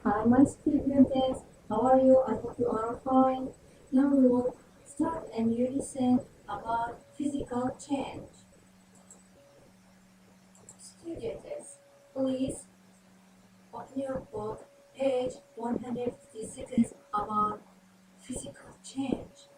Hi, my students. How are you? I hope you are fine. Now we will start a new lesson about physical change. Students, please open your book, page 156 about physical change.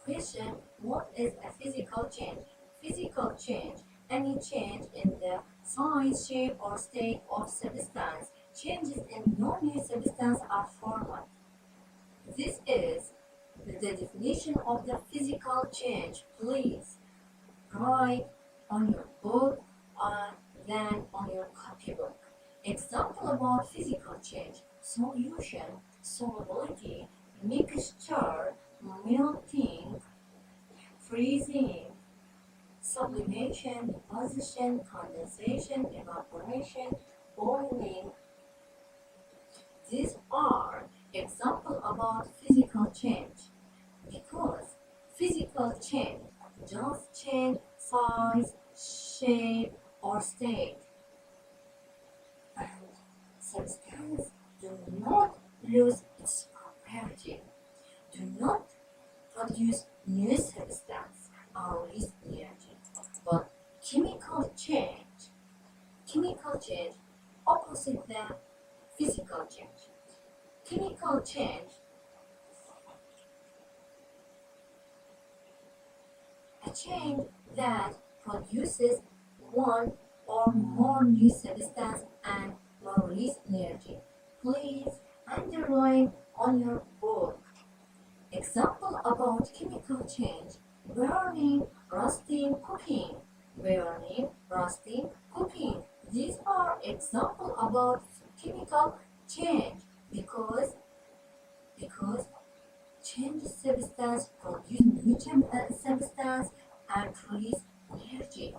Question: what is a physical change? Physical change: any change in the size, shape, or state of substance. Changes in non-new substance are formed. This is the definition of the physical change. Please write on your book and then on your copybook. Example about physical change: solution, solubility, mixture, melting, freezing, sublimation, deposition, condensation, evaporation, boiling. These are examples about physical change, because physical change just change size, shape, or state, and substance do not lose its property, do not produce new substance or release energy. But chemical change opposite the physical change. Chemical change, a change that produces one or more new substance and will release energy. Please underline on your book. Example about chemical change: burning, roasting, cooking. Burning, roasting, cooking. These are examples about chemical change, because change substance produce new substance and release energy.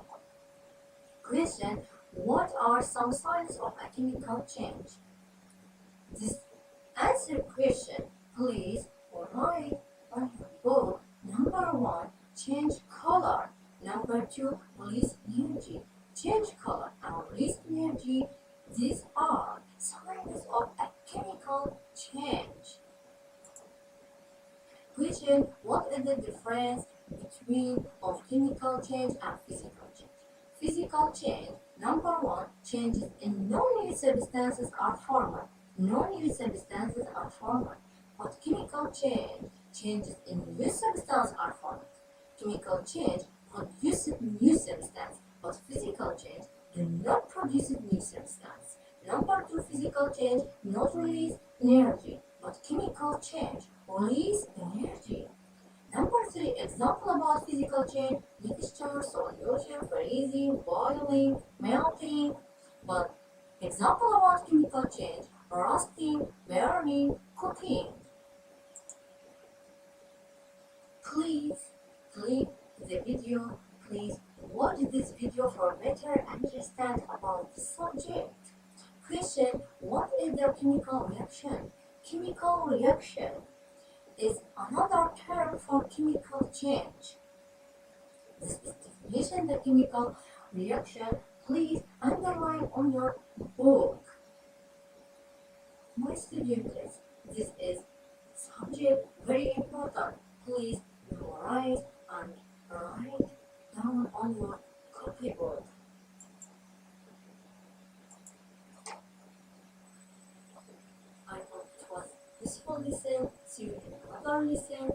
Question: what are some signs of a chemical change? This answer question, please write on your book. Number 1, change color. Number 2, release energy. Change color and release energy. These are signs of a chemical change. Question: what is the difference between of chemical change and physical change? Physical change, number 1, changes in non-new substances are formed. Non-new substances are formed. But chemical change, changes in new substances are formed. Chemical change produces new substance, but physical change do not produce new substance. Number 2, physical change not release energy, but chemical change release energy. Number 3, example about physical change: mixture, solution, freezing, boiling, melting. But example about chemical change: roasting, burning, cooking. Please click the video. Please watch this video for better understand about the subject. Question: what is the chemical reaction? Chemical reaction is another term for chemical change. This is definition of the chemical reaction. Please underline on your book. My students, this is subject very important. Please memorize and write down on your copybook. I hope it was useful lesson. See you in another lesson.